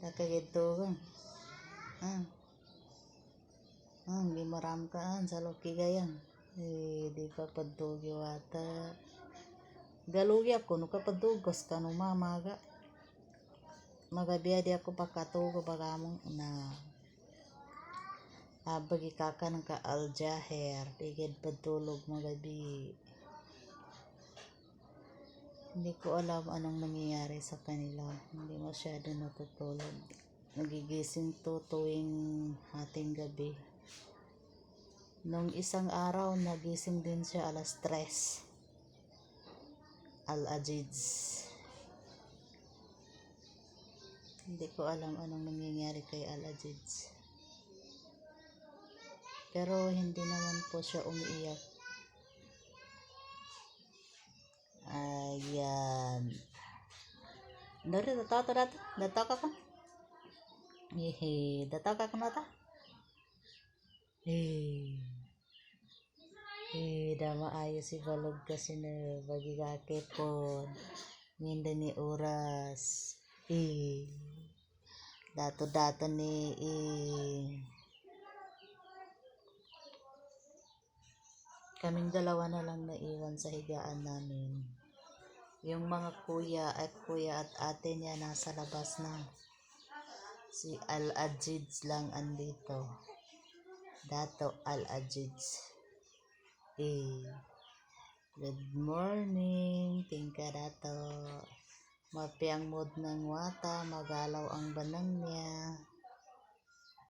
Nakagito ka. Hindi maram ka sa loki gayang. Di pa padtugi wata. Galugi ako, no kapadugos ka no mamaga. Magabiya di ako pakatugo bagamong na bagi kaka ng ka aljaher. Tigid padtulog magabi. Hindi ko alam anong nangyayari sa kanila. Hindi masyado natutulog. Nagigising to tuwing hating gabi. Nung isang araw, nagising din siya alas 3. Al-Ajiz. Hindi ko alam anong nangyayari kay Al-Ajiz. Pero hindi naman po siya umiiyak. Ayan. Dari, dataw ka ka? Dataw ka ka na ta? Dama ayo si balog kasi na bagi kakit po. Nginda ni oras. Dato ni kaming dalawa na lang naiwan sa higaan namin. Yung mga kuya at ate niya nasa labas na. Si Al-Ajiz lang andito. Dato Al-Ajiz. Good morning, tingka dato. Mapiang mood ng wata, magalaw ang banang niya.